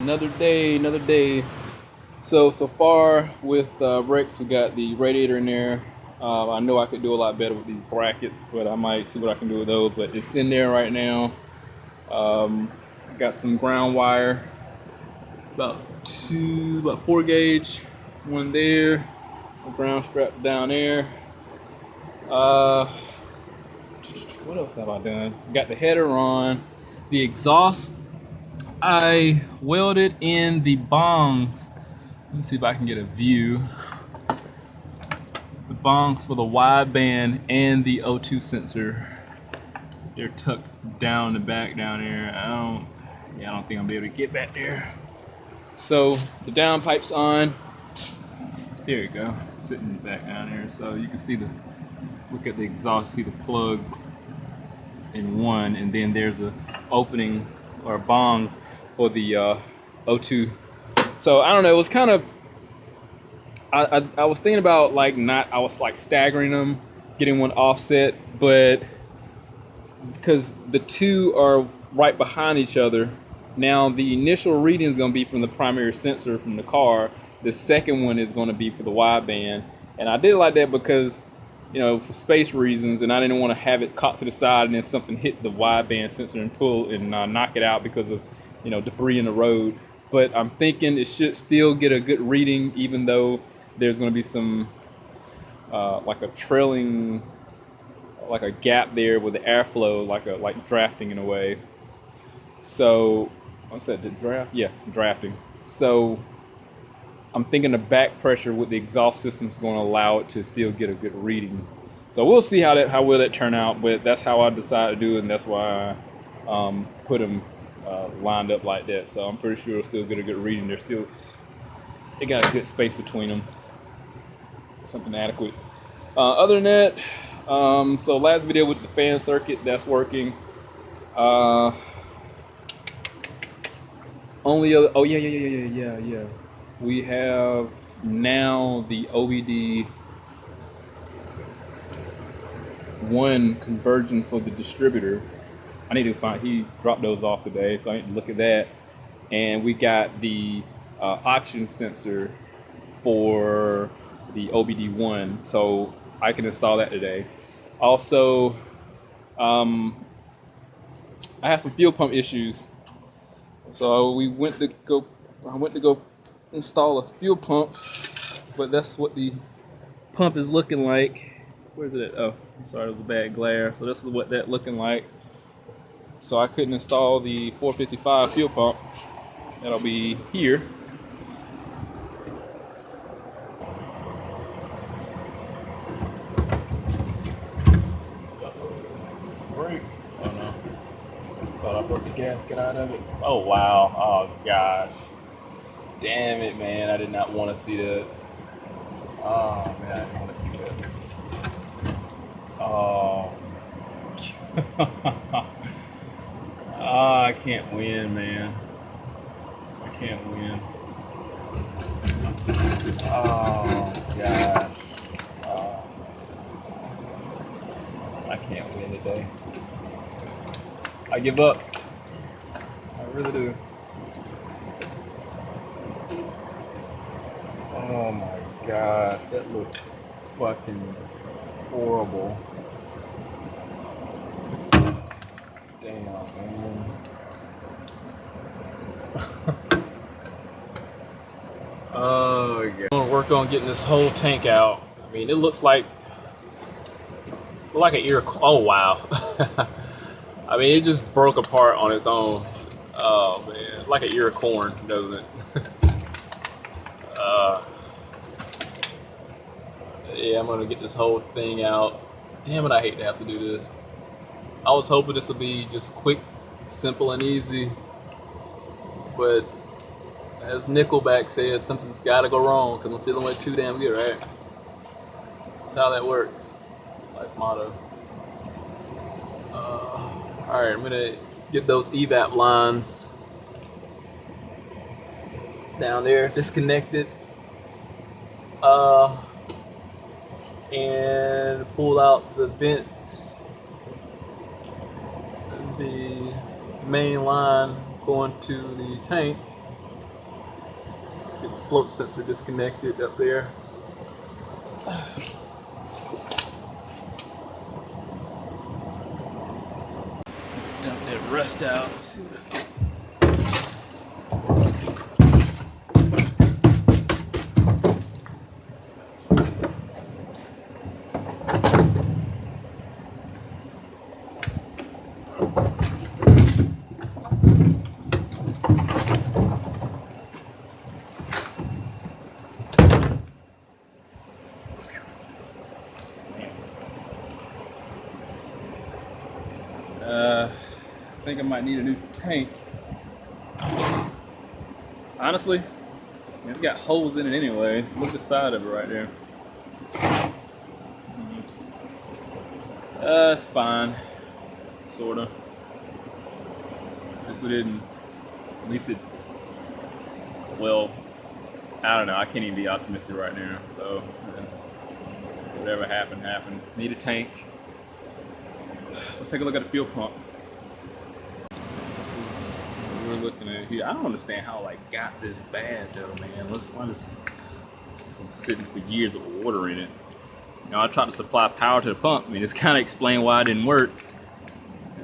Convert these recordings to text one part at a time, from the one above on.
Another day, another day. So far with Rex, we got the radiator in there. I know I could do a lot better with these brackets, but I might see what I can do with those. But it's in there right now. Got some ground wire. It's about 4 gauge. One there. A ground strap down there. What else have I done? Got the header on. The exhaust, I welded in the bongs. Let me see if I can get a view. The bongs for the wideband and the O2 sensor. They're tucked down the back down there. I don't think I'm gonna be able to get back there. So the downpipe's on. There you go, sitting in the back down there. So you can see look at the exhaust, see the plug in one, and then there's a opening or a bong for the O2. So I don't know, it was kind of, I was thinking about I was staggering them, getting one offset, but because the two are right behind each other, now the initial reading is going to be from the primary sensor from the car. The second one is going to be for the wideband, and I did it like that because, for space reasons, and I didn't want to have it caught to the side and then something hit the wideband sensor and pull and knock it out because of, debris in the road. But I'm thinking it should still get a good reading, even though there's going to be some like a trailing, like a gap there with the airflow, like drafting in a way. So what's that? The draft? Yeah, drafting. So I'm thinking the back pressure with the exhaust system is going to allow it to still get a good reading. So we'll see how well that turn out. But that's how I decided to do it, and that's why I put them lined up like that. So I'm pretty sure it'll still get a good reading. They got a good space between them. Something adequate. Other than that, so last video with the fan circuit, that's working. Yeah. We have now the OBD 1 conversion for the distributor. I need to he dropped those off today, so I need to look at that. And we got the oxygen sensor for the OBD1, so I can install that today. Also, I had some fuel pump issues, so I went to go install a fuel pump, but that's what the pump is looking like. Where's it at? Oh, sorry, it was a bad glare. So this is what that looking like. So I couldn't install the 455 fuel pump. That'll be here. Brake. Oh no. Thought I broke the gasket out of it. Oh wow. Oh gosh. Damn it, man. I did not want to see that. Oh man, I didn't want to see that. Oh. I can't win, man. I can't win. Oh gosh. I can't win today. I give up. I really do. Oh my gosh, that looks fucking horrible. Damn, man. Oh, yeah. I'm gonna work on getting this whole tank out. I mean, it looks like an ear. Oh wow. I mean, it just broke apart on its own. Oh man, like an ear of corn, doesn't it? Yeah, I'm gonna get this whole thing out. Damn it, I hate to have to do this. I was hoping this would be just quick, simple, and easy. But as Nickelback said, something's gotta go wrong because I'm feeling way too damn good, right? That's how that works. It's life's motto. Alright, I'm gonna get those evap lines down there disconnected. And pull out the vent, the main line going to the tank, float sensor disconnected up there. Dump that rust out. I think I might need a new tank. Honestly, it's got holes in it anyway. Look at the side of it right there. It's fine, sorta. This one didn't. At least it. Well, I don't know. I can't even be optimistic right now. So whatever happened, happened. Need a tank. Let's take a look at the fuel pump. This is what we're looking at here. I don't understand how like got this bad though, man. Let's been sitting for years with water in it. You know, I tried to supply power to the pump. I mean, it's kind of explained why it didn't work.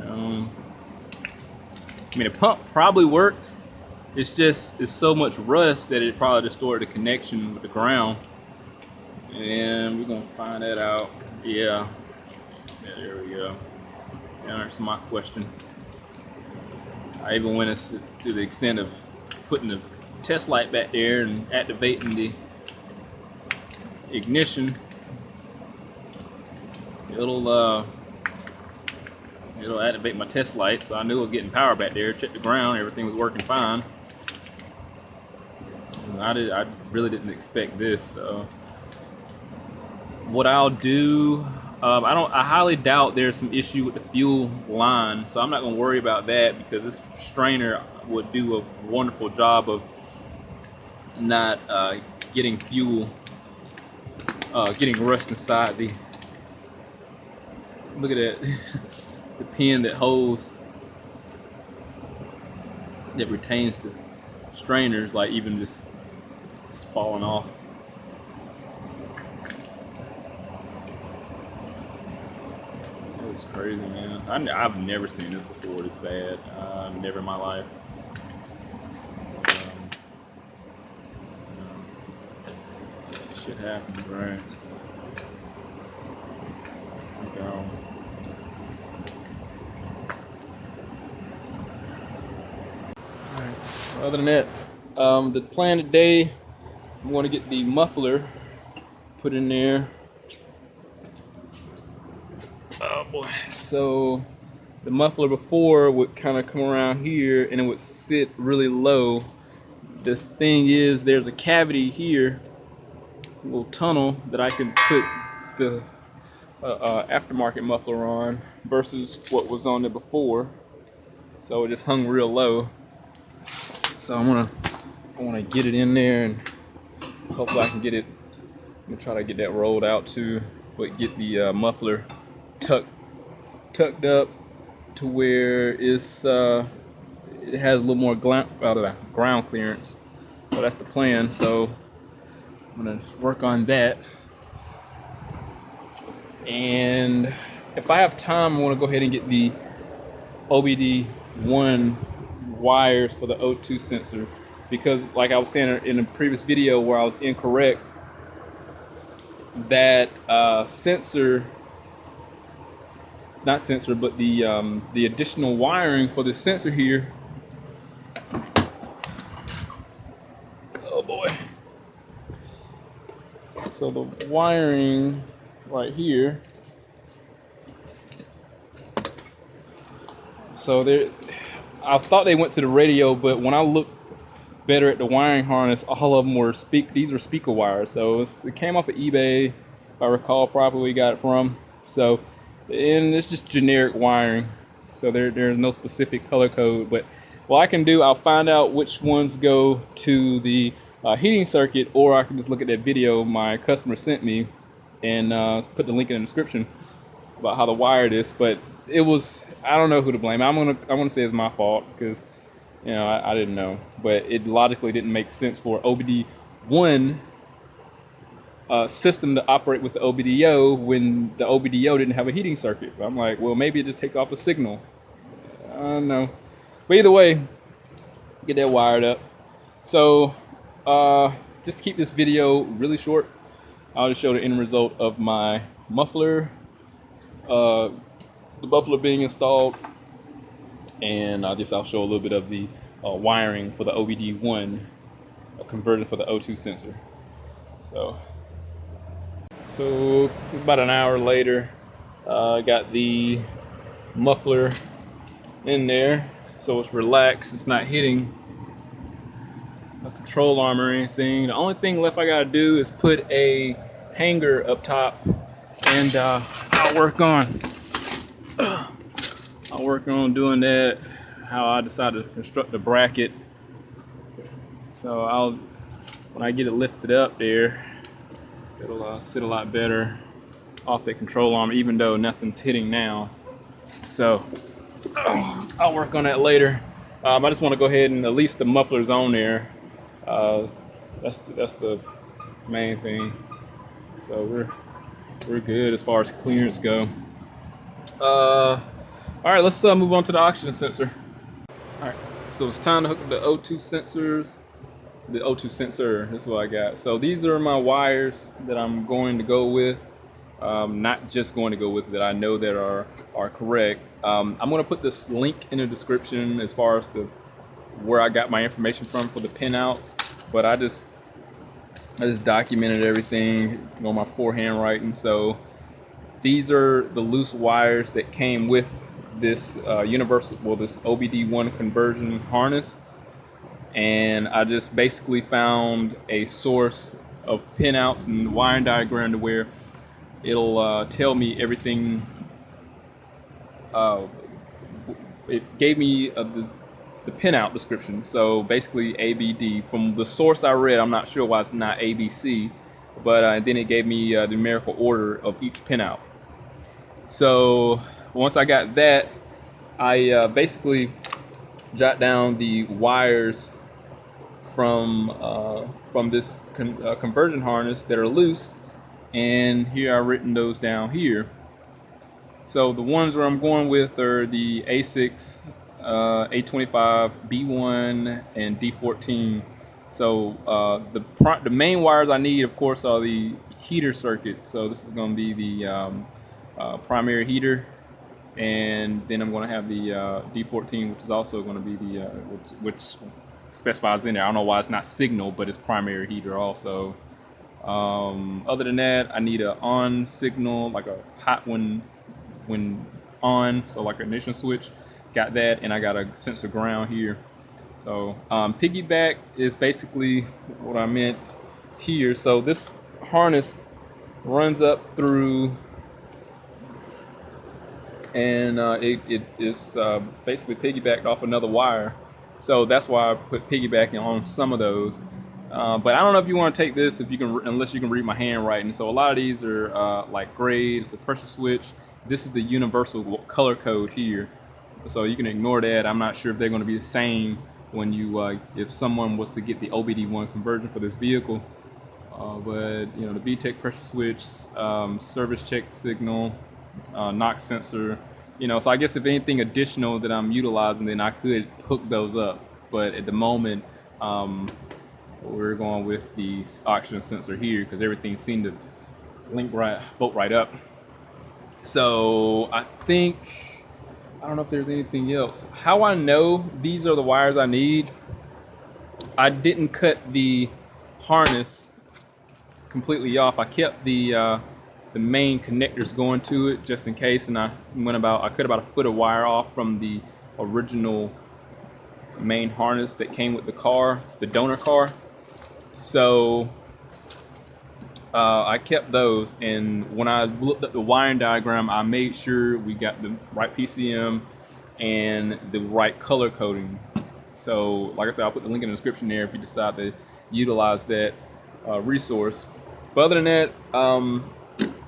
I mean, the pump probably works. It's so much rust that it probably distorted the connection with the ground. And we're gonna find that out. Yeah, there we go. That answers my question. I even went to the extent of putting the test light back there and activating the ignition. It'll activate my test light, so I knew I was getting power back there. Checked the ground, everything was working fine. And I really didn't expect this. So what I'll do, I highly doubt there's some issue with the fuel line, so I'm not gonna worry about that because this strainer would do a wonderful job of not getting fuel, getting rust inside the. Look at that, the pin that holds, that retains the strainers, like even just falling off. It's crazy, man. I've never seen this before this bad. Never in my life. Shit happens, right? Okay. Alright. Other than that, the plan today, I'm going to get the muffler put in there. Oh boy. So the muffler before would kind of come around here and it would sit really low. The thing is, there's a cavity here, a little tunnel that I can put the aftermarket muffler on versus what was on there before. So it just hung real low. So I want to get it in there and hopefully I can get it. I'm gonna try to get that rolled out too, but get the muffler tucked up to where it's it has a little more ground clearance. So that's the plan. So I'm gonna work on that, and if I have time, I want to go ahead and get the OBD1 wires for the O2 sensor, because like I was saying in a previous video where I was incorrect, that the additional wiring for the sensor here. Oh boy. So the wiring right here. So there, I thought they went to the radio, but when I looked better at the wiring harness, all of them were these were speaker wires. So it came off of eBay, if I recall properly, got it from. So, and it's just generic wiring. So there's no specific color code, but what I can do, I'll find out which ones go to the heating circuit, or I can just look at that video my customer sent me and put the link in the description about how to wire this. But it was, I don't know who to blame. I want to say it's my fault because, you know, I didn't know, but it logically didn't make sense for OBD1 one system to operate with the OBDO when the OBDO didn't have a heating circuit. But I'm like, well, maybe it just take off a signal. I don't know. But either way, get that wired up. So just to keep this video really short, I'll just show the end result of my muffler, the muffler being installed, and I'll show a little bit of the wiring for the OBD1 conversion for the O2 sensor. So it's about an hour later. I got the muffler in there, so it's relaxed. It's not hitting a control arm or anything. The only thing left I gotta do is put a hanger up top, and I'll work on doing that. How I decided to construct the bracket. So when I get it lifted up there, it'll sit a lot better off that control arm, even though nothing's hitting now. So I'll work on that later. I just want to go ahead and at least the muffler's on there. That's the main thing. So we're good as far as clearance go. All right, let's move on to the oxygen sensor. All right, so it's time to hook up the O2 sensors. The O2 sensor, this is what I got. So these are my wires that I'm going to go with. Not just going to go with, that I know that are correct. I'm going to put this link in the description as far as where I got my information from for the pinouts, but I just documented everything on my poor handwriting. So these are the loose wires that came with this this OBD1 conversion harness, and I just basically found a source of pinouts and wiring diagram to where it'll tell me everything. It gave me the pinout description. So basically ABD. From the source I read, I'm not sure why it's not ABC, but then it gave me the numerical order of each pinout. So once I got that, I basically jot down the wires from this conversion harness that are loose, and here I've written those down here. So the ones where I'm going with are the A6, A25, B1, and D14. So the main wires I need, of course, are the heater circuit. So this is going to be the primary heater, and then I'm going to have the D14, which is also going to be the which specifies in there. I don't know why it's not signal, but it's primary heater also. Other than that, I need an on signal, like a hot one when on, so like an ignition switch. Got that, and I got a sensor ground here. So piggyback is basically what I meant here. So this harness runs up through, and it is basically piggybacked off another wire. So that's why I put piggybacking on some of those. But I don't know if you want to take this unless you can read my handwriting. So a lot of these are like grade. It's a pressure switch. This is the universal color code here. So you can ignore that. I'm not sure if they're going to be the same when you if someone was to get the OBD1 conversion for this vehicle. But you know, the VTEC pressure switch, service check signal, knock sensor. You know, so I guess if anything additional that I'm utilizing, then I could hook those up. But at the moment, we're going with the oxygen sensor here because everything seemed to bolt right up. So I don't know if there's anything else. How I know these are the wires I need, I didn't cut the harness completely off. I kept the main connectors going to it just in case, and I cut about a foot of wire off from the original main harness that came with the car, the donor car. So I kept those, and when I looked up the wiring diagram, I made sure we got the right PCM and the right color coding. So like I said, I'll put the link in the description there if you decide to utilize that resource. But other than that,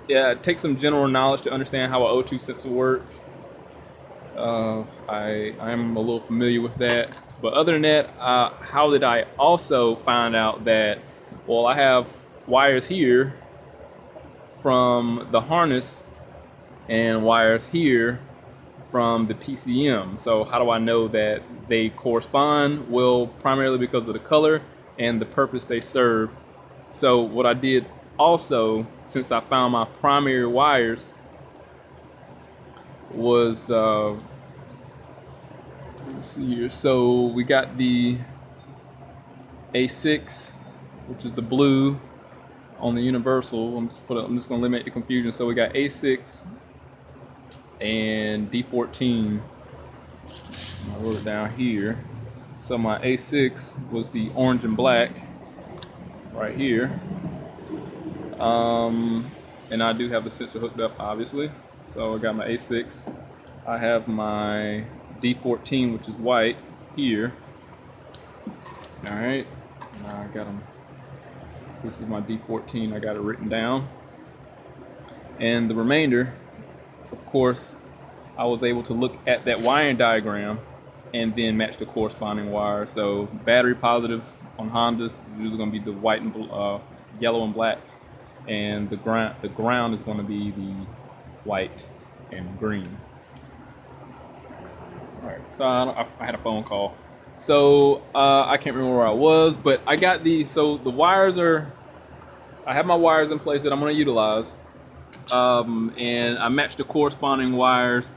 yeah, it takes some general knowledge to understand how an O2 sensor works. I'm a little familiar with that. But other than that, how did I also find out that Well, I have wires here from the harness and wires here from the PCM. So how do I know that they correspond? Well, primarily because of the color and the purpose they serve. So what I did also, since I found my primary wires, was let's see here. So we got the A6, which is the blue on the universal. I'm just going to eliminate the confusion. So we got A6 and D14. I wrote it down here. So my A6 was the orange and black right here. And I do have the sensor hooked up, obviously. So I got my A6. I have my D14, which is white, here. All right, now I got them. This is my D14. I got it written down. And the remainder, of course, I was able to look at that wiring diagram and then match the corresponding wire. So battery positive on Hondas is usually going to be the white and yellow and black, and the ground is going to be the white and green. All right, so I had a phone call, so I can't remember where I was, but I got the wires are. I have my wires in place that I'm going to utilize, and I matched the corresponding wires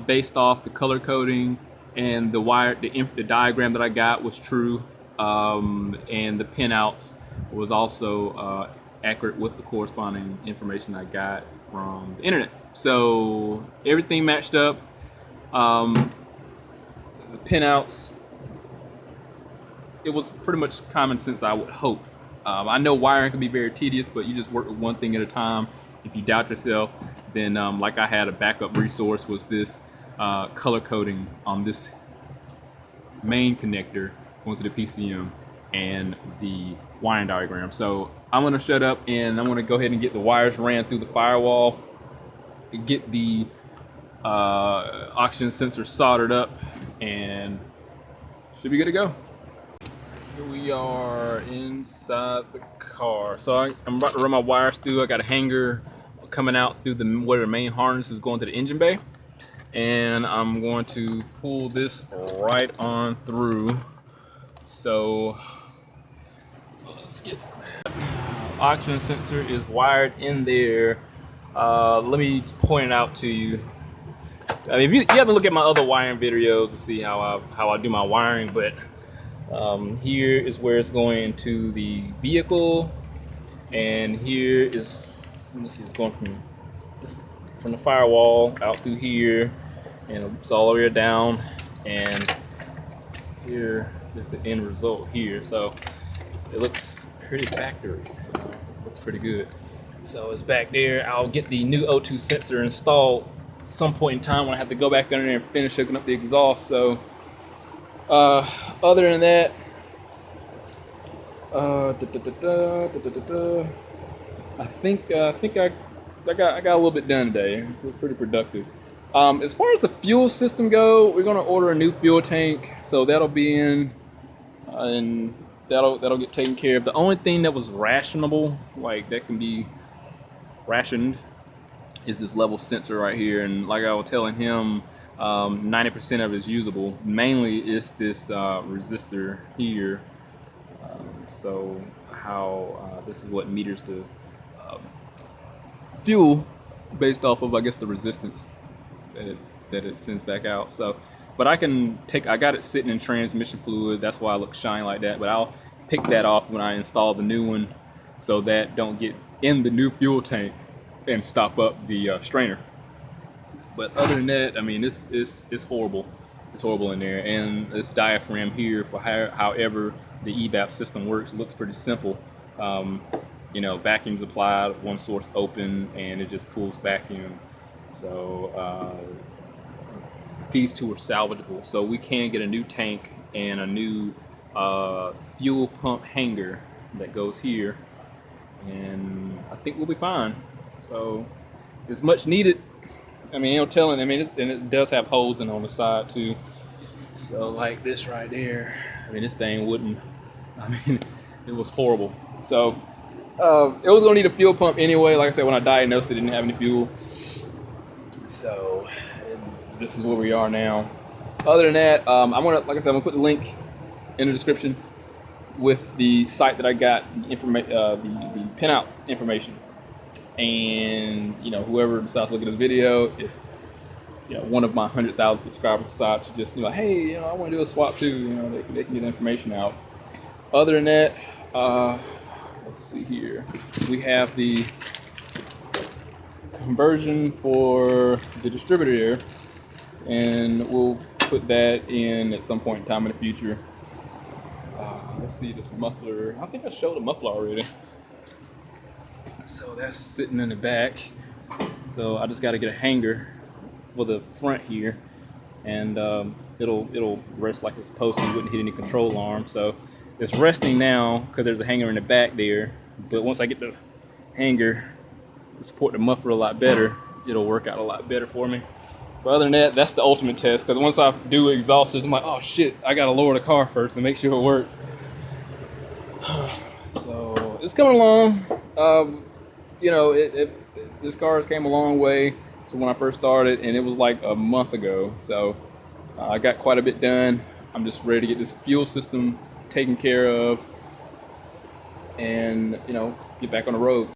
based off the color coding, and the diagram that I got was true, and the pinouts was also accurate with the corresponding information I got from the internet. So everything matched up. The pinouts, it was pretty much common sense, I would hope. I know wiring can be very tedious, but you just work with one thing at a time. If you doubt yourself, then like I had a backup resource, was this color coding on this main connector going to the PCM and the wiring diagram. So I'm going to shut up and I'm going to go ahead and get the wires ran through the firewall, get the oxygen sensor soldered up, and should be good to go. Here we are inside the car. So I'm about to run my wires through. I got a hanger coming out through where the main harness is going to the engine bay, and I'm going to pull this right on through. So let's get that. Oxygen sensor is wired in there. Let me point it out to you. I mean, you have to look at my other wiring videos to see how I do my wiring, but here is where it's going to the vehicle, and here is, let me see, it's going from the firewall out through here, and it's all the way down, and here is the end result here. So it looks pretty factory. Looks pretty good. So it's back there. I'll get the new O2 sensor installed some point in time when I have to go back under there and finish hooking up the exhaust. So other than that, I think I got a little bit done today. It was pretty productive. As far as the fuel system go, we're gonna order a new fuel tank, so that'll be in, and that'll get taken care of. The only thing that was rationable, like that can be rationed, is this level sensor right here. And like I was telling him, 90% of it is usable. Mainly it's this resistor here. So how this is what meters the fuel based off of, I guess, the resistance that it sends back out. So, but I got it sitting in transmission fluid. That's why I look shiny like that. But I'll pick that off when I install the new one, so that don't get in the new fuel tank and stop up the strainer. But other than that, I mean, it's horrible. It's horrible in there. And this diaphragm here, for however the evap system works, it looks pretty simple. You know, vacuum's applied, one source open, and it just pulls vacuum. So these two are salvageable. So we can get a new tank and a new fuel pump hanger that goes here, and I think we'll be fine. So it's much needed. I mean, no telling. I mean, and it does have holes in on the side too. So like this right there. I mean, this thing wouldn't. I mean, it was horrible. So it was gonna need a fuel pump anyway. Like I said, when I diagnosed it, didn't have any fuel. So this is where we are now. Other than that, I'm gonna, like I said, I'm gonna put the link in the description with the site that I got the pinout information. And whoever decides to look at this video, if one of my 100,000 subscribers decide to just hey, I want to do a swap too, they can get the information out. Other than that, let's see here. We have the conversion for the distributor here, and we'll put that in at some point in time in the future. Let's see this muffler. I think I showed the muffler already. So that's sitting in the back. So I just got to get a hanger for the front here, and it'll rest like it's supposed to. You wouldn't hit any control arm. So it's resting now because there's a hanger in the back there. But once I get the hanger to support the muffler a lot better, it'll work out a lot better for me. But other than that, that's the ultimate test, because once I do exhaust this, I'm like, oh shit, I gotta lower the car first and make sure it works. So it's coming along. This car has came a long way. So when I first started, and it was like a month ago. So I got quite a bit done. I'm just ready to get this fuel system taken care of and, get back on the road.